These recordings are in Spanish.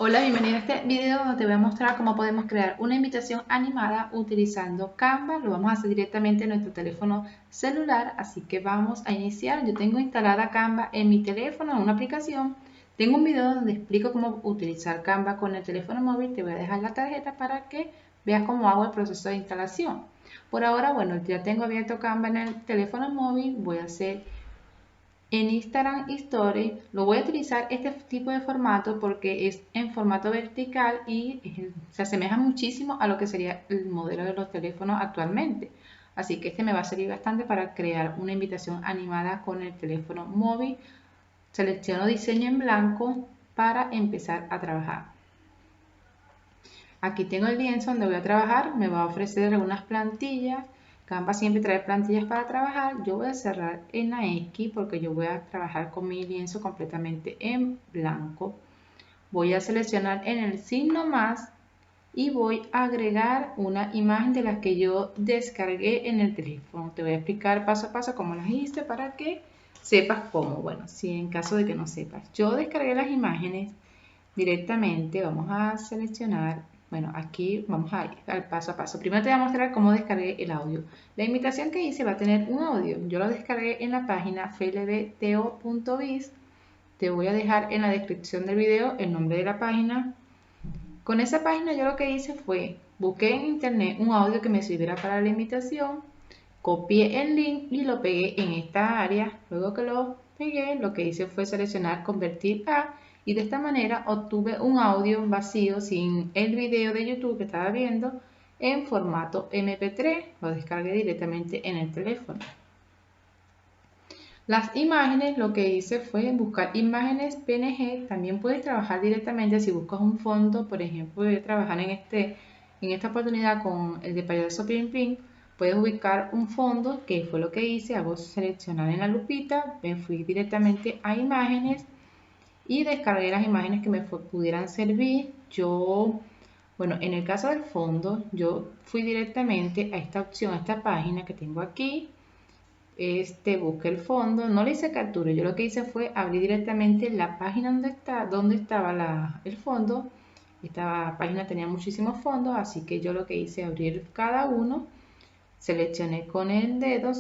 Hola, bienvenido a este video donde te voy a mostrar cómo podemos crear una invitación animada utilizando Canva. Lo vamos a hacer directamente en nuestro teléfono celular, así que vamos a iniciar. Yo tengo instalada Canva en mi teléfono, en una aplicación. Tengo un video donde explico cómo utilizar Canva con el teléfono móvil. Te voy a dejar la tarjeta para que veas cómo hago el proceso de instalación. Por ahora, bueno, ya tengo abierto Canva en el teléfono móvil. Voy a hacer en Instagram Stories. Lo voy a utilizar este tipo de formato porque es en formato vertical y se asemeja muchísimo a lo que sería el modelo de los teléfonos actualmente. Así que este me va a servir bastante para crear una invitación animada con el teléfono móvil. Selecciono diseño en blanco para empezar a trabajar. Aquí tengo el lienzo donde voy a trabajar, me va a ofrecer algunas plantillas. Canva siempre trae plantillas para trabajar. Yo voy a cerrar en la X porque yo voy a trabajar con mi lienzo completamente en blanco. Voy a seleccionar en el signo más y voy a agregar una imagen de las que yo descargué en el teléfono. Te voy a explicar paso a paso cómo las hice para que sepas cómo. Bueno, si en caso de que no sepas, yo descargué las imágenes directamente. Vamos a seleccionar, bueno, aquí vamos a ir al paso a paso. Primero te voy a mostrar cómo descargué el audio. La invitación que hice va a tener un audio. Yo lo descargué en la página flbto.biz. Te voy a dejar en la descripción del video el nombre de la página. Con esa página yo lo que hice fue, busqué en internet un audio que me sirviera para la invitación, copié el link y lo pegué en esta área. Luego que lo pegué, lo que hice fue seleccionar convertir a, y de esta manera obtuve un audio vacío sin el video de YouTube que estaba viendo en formato MP3. Lo descargué directamente en el teléfono. Las imágenes, lo que hice fue buscar imágenes PNG. También puedes trabajar directamente si buscas un fondo. Por ejemplo, voy a trabajar en esta oportunidad con el de payaso Pim Pim. Puedes ubicar un fondo, que fue lo que hice. Hago seleccionar en la lupita, me fui directamente a imágenes y descargué las imágenes que me pudieran servir. Bueno, en el caso del fondo, yo fui directamente a esta opción, a esta página que tengo aquí. Busqué el fondo, no le hice captura. Yo lo que hice fue abrir directamente la página donde estaba el fondo. Esta página tenía muchísimos fondos, así que yo lo que hice abrir cada uno, seleccioné con el dedo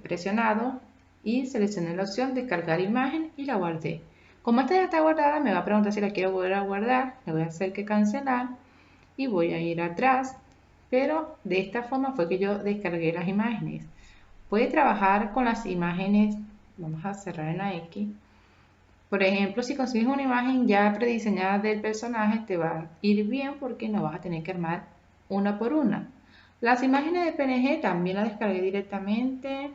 presionado y seleccioné la opción descargar imagen y la guardé. Como esta ya está guardada, me va a preguntar si la quiero volver a guardar. Le voy a hacer que cancelar y voy a ir atrás, pero de esta forma fue que yo descargué las imágenes. Puede trabajar con las imágenes. Vamos a cerrar en la X. Por ejemplo, si consigues una imagen ya prediseñada del personaje, te va a ir bien porque no vas a tener que armar una por una. Las imágenes de PNG también las descargué directamente.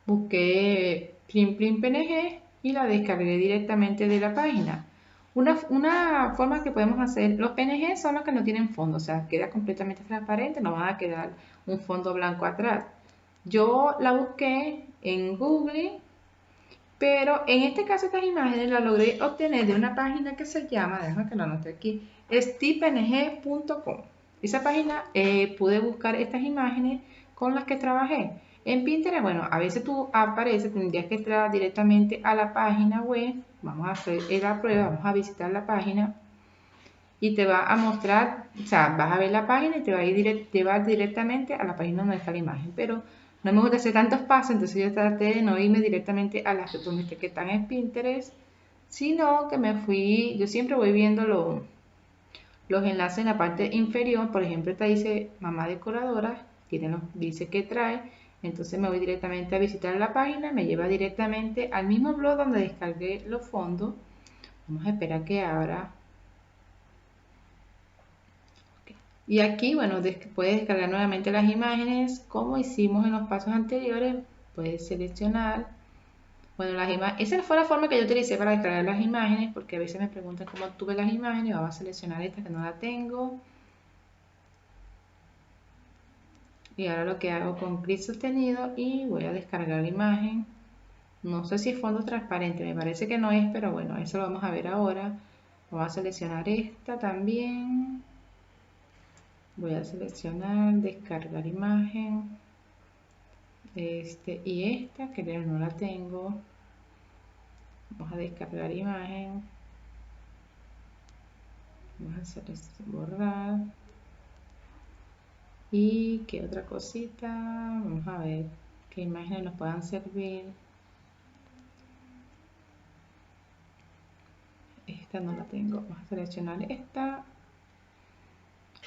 Busqué Plim Plim PNG y la descargué directamente de la página. Una forma que podemos hacer, los PNG son los que no tienen fondo, o sea, queda completamente transparente, no va a quedar un fondo blanco atrás. Yo la busqué en Google, pero en este caso estas imágenes las logré obtener de una página que se llama, déjame que lo anote aquí, stipng.com. Esa página pude buscar estas imágenes con las que trabajé. En Pinterest, bueno, a veces tú aparece, tendrías que entrar directamente a la página web. Vamos a hacer la prueba, vamos a visitar la página y te va a mostrar, o sea, vas a ver la página y te va a llevar directamente a la página donde está la imagen, pero no me gusta hacer tantos pasos, entonces yo traté de no irme directamente a las que están en Pinterest, sino que me fui, yo siempre voy viendo los enlaces en la parte inferior. Por ejemplo, esta dice mamá decoradora, dice que trae, entonces me voy directamente a visitar la página, me lleva directamente al mismo blog donde descargué los fondos. Vamos a esperar que abra. Y aquí, bueno, puedes descargar nuevamente las imágenes como hicimos en los pasos anteriores. Puedes seleccionar. Bueno, esa fue la forma que yo utilicé para descargar las imágenes, porque a veces me preguntan cómo obtuve las imágenes. Vamos a seleccionar esta que no la tengo. Y ahora lo que hago con clic sostenido y voy a descargar la imagen. No sé si es fondo transparente, me parece que no es, pero bueno, eso lo vamos a ver ahora. Vamos a seleccionar esta también. Voy a seleccionar, descargar imagen. Y esta que no la tengo. Vamos a descargar imagen. Vamos a hacer este, borrar. Y qué otra cosita, vamos a ver qué imágenes nos puedan servir. Esta no la tengo, vamos a seleccionar esta.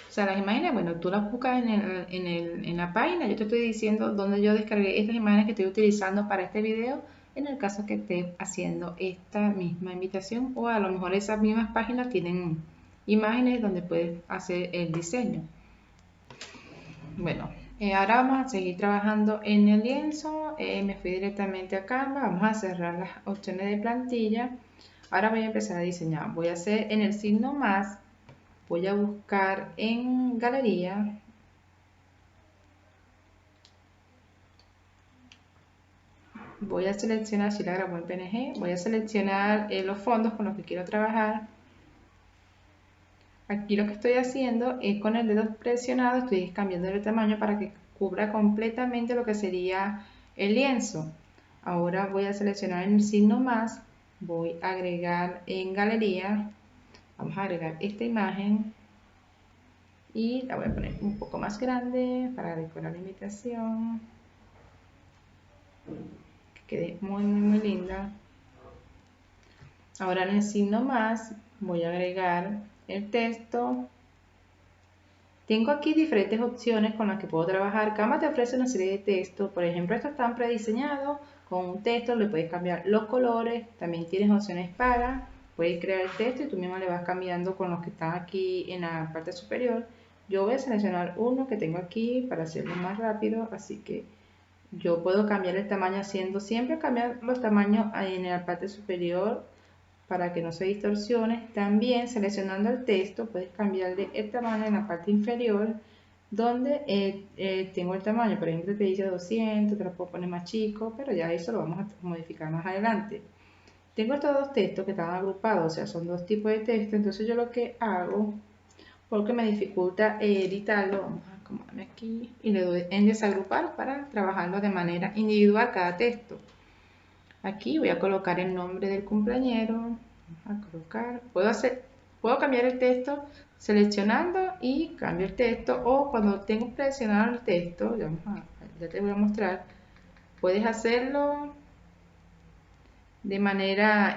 O sea, las imágenes, bueno, tú las buscas en la página. Yo te estoy diciendo dónde yo descargué estas imágenes que estoy utilizando para este video, en el caso que esté haciendo esta misma invitación, o a lo mejor esas mismas páginas tienen imágenes donde puedes hacer el diseño. Bueno, ahora vamos a seguir trabajando en el lienzo. Me fui directamente a Canva. Vamos a cerrar las opciones de plantilla. Ahora voy a empezar a diseñar. Voy a hacer en el signo más. Voy a buscar en galería. Voy a seleccionar, si la grabo en PNG, voy a seleccionar los fondos con los que quiero trabajar. Aquí lo que estoy haciendo es con el dedo presionado, estoy cambiando el tamaño para que cubra completamente lo que sería el lienzo. Ahora voy a seleccionar el signo más, voy a agregar en galería, vamos a agregar esta imagen y la voy a poner un poco más grande para decorar la invitación, que quede muy linda. Ahora en el signo más voy a agregar el texto. Tengo aquí diferentes opciones con las que puedo trabajar. Canva te ofrece una serie de textos. Por ejemplo, estos están prediseñados con un texto. Le puedes cambiar los colores. También tienes opciones para. Puedes crear el texto y tú mismo le vas cambiando con los que están aquí en la parte superior. Yo voy a seleccionar uno que tengo aquí para hacerlo más rápido. Así que yo puedo cambiar el tamaño haciendo siempre cambiar los tamaños en la parte superior para que no se distorsione. También seleccionando el texto puedes cambiarle el tamaño en la parte inferior donde tengo el tamaño. Por ejemplo, te dice 200, te lo puedo poner más chico, pero ya eso lo vamos a modificar más adelante. Tengo estos dos textos que están agrupados, o sea, son dos tipos de texto. Entonces yo lo que hago, porque me dificulta editarlo, vamos a acomodarme aquí y le doy en desagrupar para trabajarlo de manera individual cada texto. Aquí voy a colocar el nombre del cumpleañero. Vamos a colocar, puedo cambiar el texto seleccionando y cambio el texto, o cuando tengo presionado el texto, ya te voy a mostrar, puedes hacerlo de manera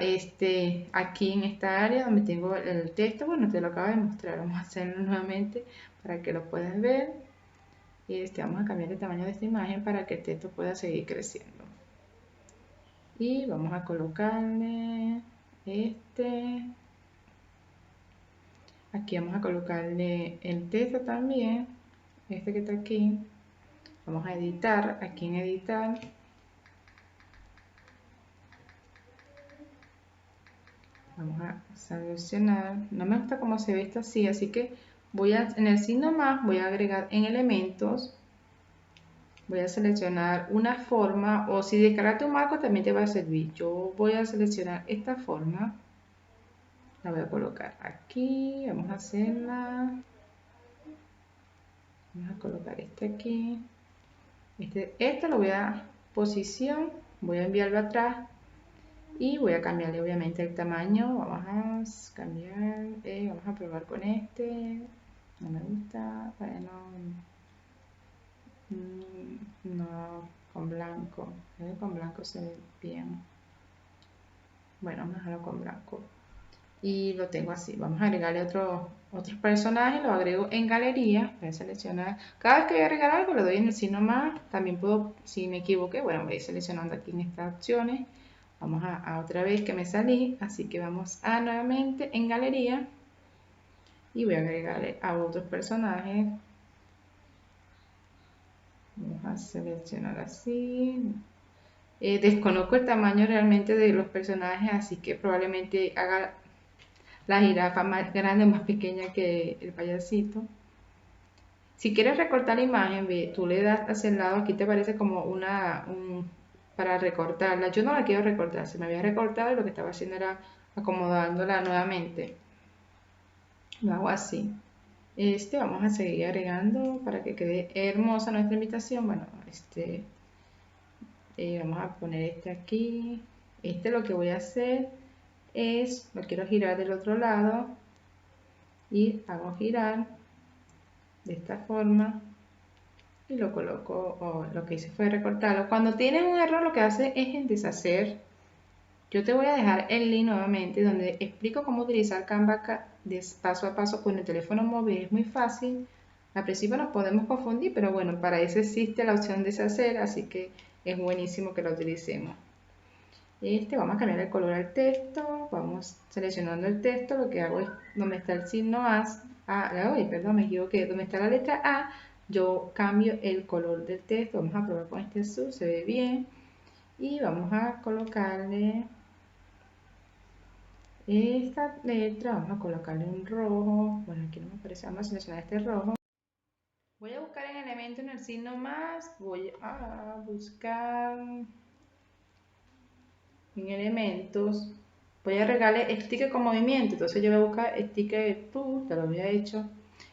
aquí en esta área donde tengo el texto. Bueno, te lo acabo de mostrar, vamos a hacerlo nuevamente para que lo puedas ver. Vamos a cambiar el tamaño de esta imagen para que el texto pueda seguir creciendo. Y vamos a colocarle aquí vamos a colocarle el texto también, que está aquí. Vamos a editar, aquí en editar vamos a seleccionar. No me gusta cómo se ve esto así que en el signo más voy a agregar en elementos, voy a seleccionar una forma, o si descargaste un marco también te va a servir. Yo voy a seleccionar esta forma, la voy a colocar aquí, vamos a hacerla, vamos a colocar aquí, este lo voy a posición, voy a enviarlo atrás y voy a cambiarle obviamente el tamaño. Vamos a cambiar, vamos a probar con no me gusta, bueno, no, con blanco, con blanco se ve bien. Bueno, vamos a dejarlo con blanco y lo tengo así. Vamos a agregarle otros personajes, lo agrego en galería, voy a seleccionar, cada vez que voy a agregar algo le doy en el signo más. También puedo, si me equivoqué, bueno, voy a ir seleccionando aquí en estas opciones. Vamos a otra vez que me salí, así que vamos a nuevamente en galería y voy a agregarle a otros personajes. Vamos a seleccionar así. Desconozco el tamaño realmente de los personajes, así que probablemente haga la jirafa más grande o más pequeña que el payasito. Si quieres recortar la imagen, ve, tú le das hacia el lado, aquí te aparece como para recortarla. Yo no la quiero recortar, se me había recortado y lo que estaba haciendo era acomodándola nuevamente. Lo hago así. Vamos a seguir agregando para que quede hermosa nuestra invitación. Bueno, vamos a poner aquí. Lo que voy a hacer es, lo quiero girar del otro lado y hago girar de esta forma y lo coloco, o lo que hice fue recortarlo. Cuando tienes un error lo que hace es en deshacer. Yo te voy a dejar el link nuevamente donde explico cómo utilizar Canva paso a paso con el teléfono móvil. Es muy fácil. Al principio nos podemos confundir, pero bueno, para eso existe la opción de deshacer, así que es buenísimo que la utilicemos. Vamos a cambiar el color al texto, vamos seleccionando el texto, lo que hago es donde está el signo perdón, me equivoqué, donde está la letra A, yo cambio el color del texto, vamos a probar con este azul, se ve bien, y vamos a colocarle esta letra, vamos a colocarle un rojo, bueno aquí no me aparece, vamos a seleccionar este rojo. Voy a buscar en elemento en el signo más, voy a buscar en elementos, voy a agregarle sticker con movimiento, entonces yo voy a buscar sticker ya lo había hecho,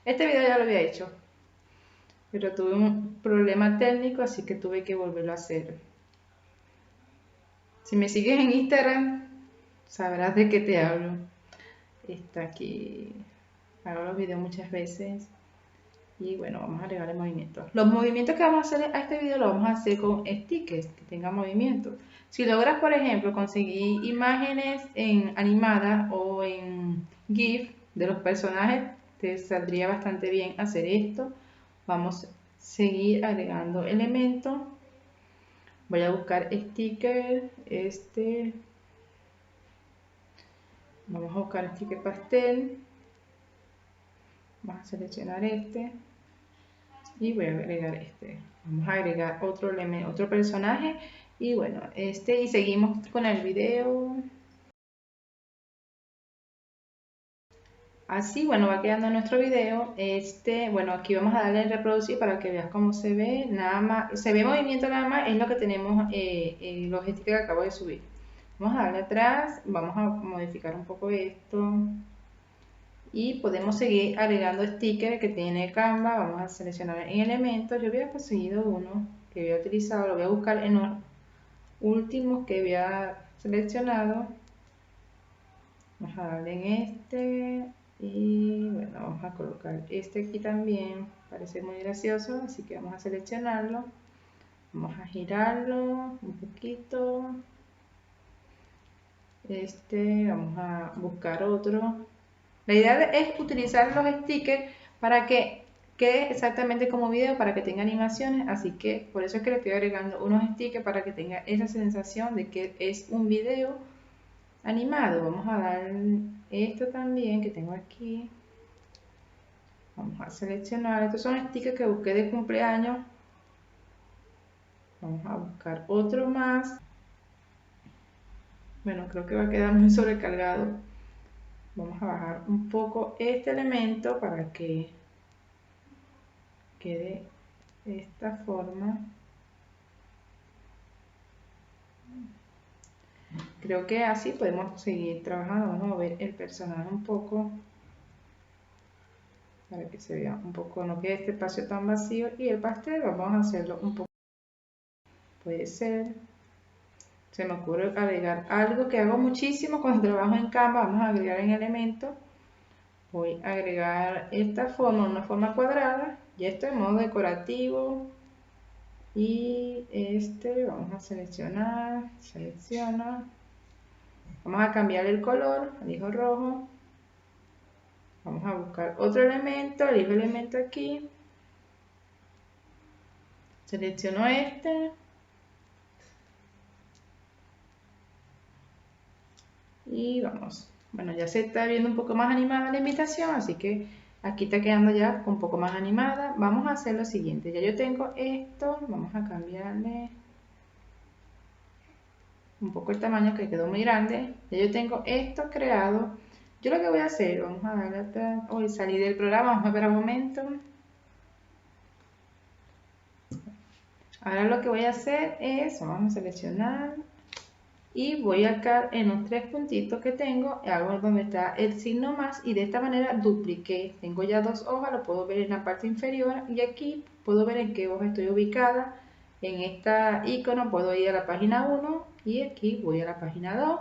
este video ya lo había hecho, pero tuve un problema técnico, así que tuve que volverlo a hacer. Si me sigues en Instagram, sabrás de qué te hablo. Está aquí, hago los videos muchas veces. Y bueno, vamos a agregarle movimientos. Los movimientos que vamos a hacer a este video los vamos a hacer con stickers que tengan movimiento. Si logras, por ejemplo, conseguir imágenes animadas o en GIF de los personajes, te saldría bastante bien hacer esto. Vamos a seguir agregando elementos. Voy a buscar sticker, vamos a buscar sticker pastel. Vamos a seleccionar y voy a agregar vamos a agregar otro elemento, otro personaje y bueno, y seguimos con el video. Así, bueno, va quedando nuestro video. Bueno, aquí vamos a darle reproducir para que veas cómo se ve. Nada más, se ve movimiento nada más, es lo que tenemos en los stickers que acabo de subir. Vamos a darle atrás, vamos a modificar un poco esto. Y podemos seguir agregando stickers que tiene Canva. Vamos a seleccionar en elementos. Yo había conseguido uno que había utilizado, lo voy a buscar en los últimos que había seleccionado. Vamos a darle en y bueno, vamos a colocar aquí también, parece muy gracioso, así que vamos a seleccionarlo, vamos a girarlo un poquito, vamos a buscar otro. La idea es utilizar los stickers para que quede exactamente como video, para que tenga animaciones, así que por eso es que le estoy agregando unos stickers para que tenga esa sensación de que es un video animado. Vamos a dar esto también que tengo aquí, vamos a seleccionar, estos son stickers que busqué de cumpleaños, vamos a buscar otro más, bueno creo que va a quedar muy sobrecargado, vamos a bajar un poco este elemento para que quede de esta forma. Creo que así podemos seguir trabajando. Vamos a mover el personaje un poco para que se vea un poco, no quede este espacio tan vacío, y el pastel vamos a hacerlo un poco, puede ser, se me ocurre agregar algo que hago muchísimo cuando trabajo en Canva. Vamos a agregar en elementos, voy a agregar esta forma, una forma cuadrada, y esto en modo decorativo, y vamos a seleccionar, vamos a cambiar el color, elijo rojo, vamos a buscar otro elemento, elijo elemento aquí, selecciono y vamos. Bueno, ya se está viendo un poco más animada la invitación, así que aquí está quedando ya un poco más animada. Vamos a hacer lo siguiente, ya yo tengo esto, vamos a cambiarle un poco el tamaño que quedó muy grande. Ya yo tengo esto creado. Yo lo que voy a hacer, vamos a darle atrás, hoy salí del programa, vamos a ver un momento. Ahora lo que voy a hacer es, vamos a seleccionar y voy acá en los tres puntitos que tengo, hago donde está el signo más y de esta manera dupliqué. Tengo ya dos hojas, lo puedo ver en la parte inferior y aquí puedo ver en qué hoja estoy ubicada. En esta icono puedo ir a la página 1 y aquí voy a la página 2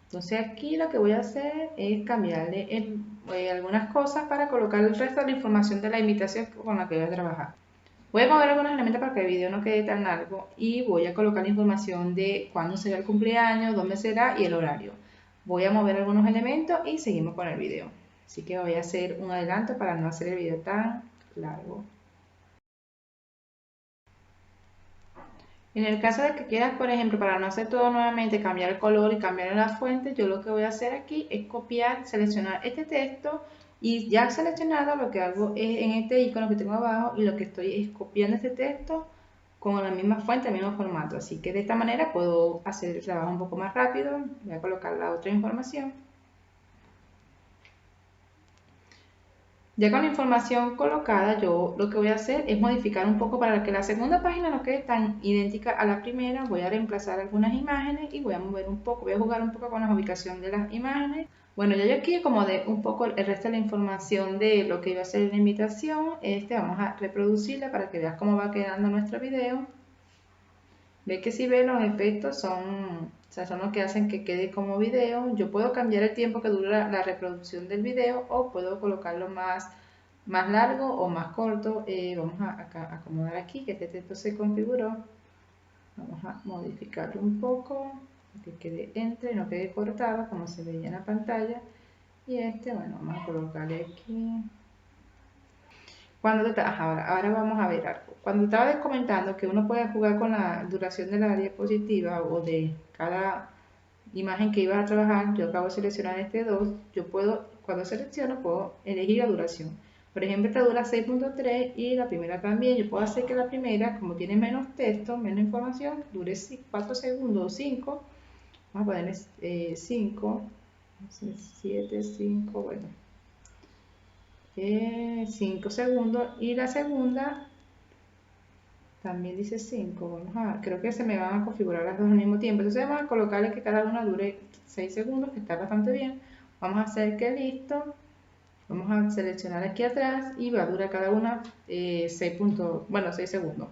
Entonces aquí lo que voy a hacer es cambiarle algunas cosas para colocar el resto de la información de la imitación con la que voy a trabajar. Voy a mover algunos elementos para que el video no quede tan largo y voy a colocar la información de cuándo será el cumpleaños, dónde será y el horario. Voy a mover algunos elementos y seguimos con el video. Así que voy a hacer un adelanto para no hacer el video tan largo. En el caso de que quieras, por ejemplo, para no hacer todo nuevamente, cambiar el color y cambiar la fuente, yo lo que voy a hacer aquí es copiar, seleccionar este texto y ya seleccionado lo que hago es en este icono que tengo abajo y lo que estoy es copiando este texto con la misma fuente, el mismo formato. Así que de esta manera puedo hacer el trabajo un poco más rápido. Voy a colocar la otra información. Ya con la información colocada, yo lo que voy a hacer es modificar un poco para que la segunda página no quede tan idéntica a la primera. Voy a reemplazar algunas imágenes y voy a mover un poco, voy a jugar un poco con la ubicación de las imágenes. Bueno, ya yo aquí acomodé un poco el resto de la información de lo que iba a ser la invitación. Vamos a reproducirla para que veas cómo va quedando nuestro video. Ve que si ves los efectos son los que hacen que quede como video. Yo puedo cambiar el tiempo que dura la reproducción del video o puedo colocarlo más largo o más corto. Vamos a acomodar aquí que este texto se configuró. Vamos a modificarlo un poco, que quede entre, no quede cortado como se veía en la pantalla. Y bueno, vamos a colocarle aquí. Ahora vamos a ver algo. Cuando estaba comentando que uno puede jugar con la duración de la diapositiva o de cada imagen que iba a trabajar, yo acabo de seleccionar este 2, yo puedo, cuando selecciono, puedo elegir la duración. Por ejemplo, esta dura 6.3 y la primera también. Yo puedo hacer que la primera, como tiene menos texto, menos información, dure 4 segundos o 5. Vamos a poner 5, 7, 5, bueno. 5 segundos y la segunda también dice 5. Creo que se me van a configurar las dos al mismo tiempo, entonces vamos a colocarle que cada una dure 6 segundos, que está bastante bien. Vamos a hacer que listo, vamos a seleccionar aquí atrás y va a durar cada una 6 segundos.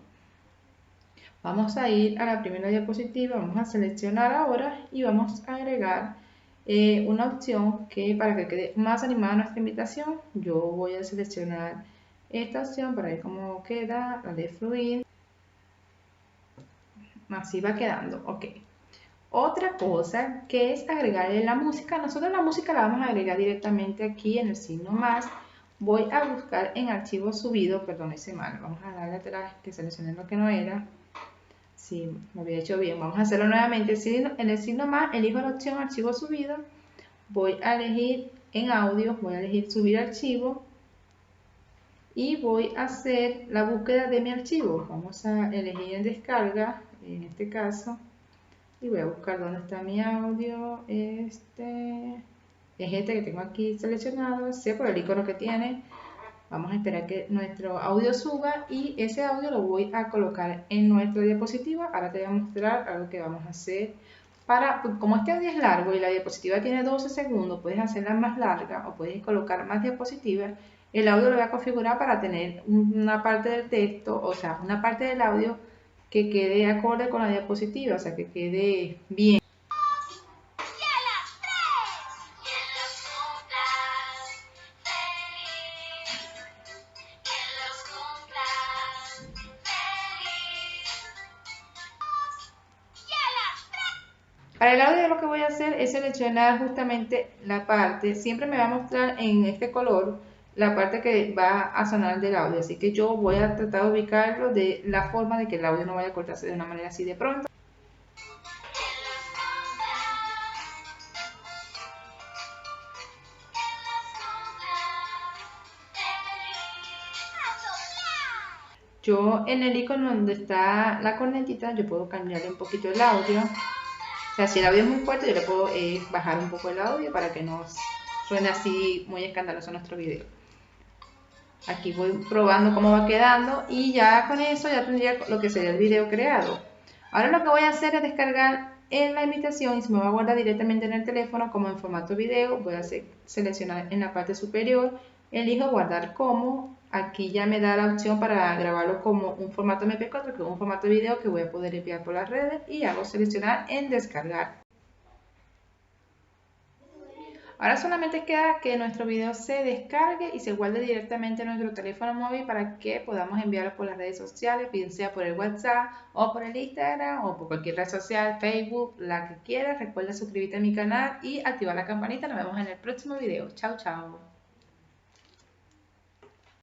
Vamos a ir a la primera diapositiva, vamos a seleccionar ahora y vamos a agregar una opción que para que quede más animada nuestra invitación, yo voy a seleccionar esta opción para ver cómo queda, la de fluir. Así va quedando, ok. Otra cosa que es agregarle la música. Nosotros la música la vamos a agregar directamente aquí en el signo más. Voy a buscar en archivo subido, perdón, hice mal, vamos a darle atrás que seleccioné lo que no era. Sí, lo había hecho bien. Vamos a hacerlo nuevamente. En el signo más, elijo la opción archivo subido. Voy a elegir en audio, voy a elegir subir archivo. Y voy a hacer la búsqueda de mi archivo. Vamos a elegir en descarga, en este caso. Y voy a buscar dónde está mi audio. Es este que tengo aquí seleccionado. Sé por el icono que tiene. Vamos a esperar que nuestro audio suba y ese audio lo voy a colocar en nuestra diapositiva. Ahora te voy a mostrar algo que vamos a hacer como este audio es largo y la diapositiva tiene 12 segundos, puedes hacerla más larga o puedes colocar más diapositivas. El audio lo voy a configurar para tener una parte del texto, o sea, una parte del audio que quede acorde con la diapositiva, o sea, que quede bien. Para el audio lo que voy a hacer es seleccionar justamente la parte, siempre me va a mostrar en este color la parte que va a sonar del audio, así que yo voy a tratar de ubicarlo de la forma de que el audio no vaya a cortarse de una manera así de pronto. Yo en el icono donde está la cornetita, yo puedo cambiarle un poquito el audio. O sea, si el audio es muy fuerte, yo le puedo bajar un poco el audio para que no suene así muy escandaloso nuestro video. Aquí voy probando cómo va quedando y ya con eso ya tendría lo que sería el video creado. Ahora lo que voy a hacer es descargar en la invitación y se me va a guardar directamente en el teléfono como en formato video. Voy a seleccionar en la parte superior, elijo guardar como. Aquí ya me da la opción para grabarlo como un formato MP4, que es un formato video que voy a poder enviar por las redes y hago seleccionar en descargar. Ahora solamente queda que nuestro video se descargue y se guarde directamente en nuestro teléfono móvil para que podamos enviarlo por las redes sociales, bien sea por el WhatsApp o por el Instagram o por cualquier red social, Facebook, la que quieras. Recuerda suscribirte a mi canal y activar la campanita. Nos vemos en el próximo video. Chao, chao.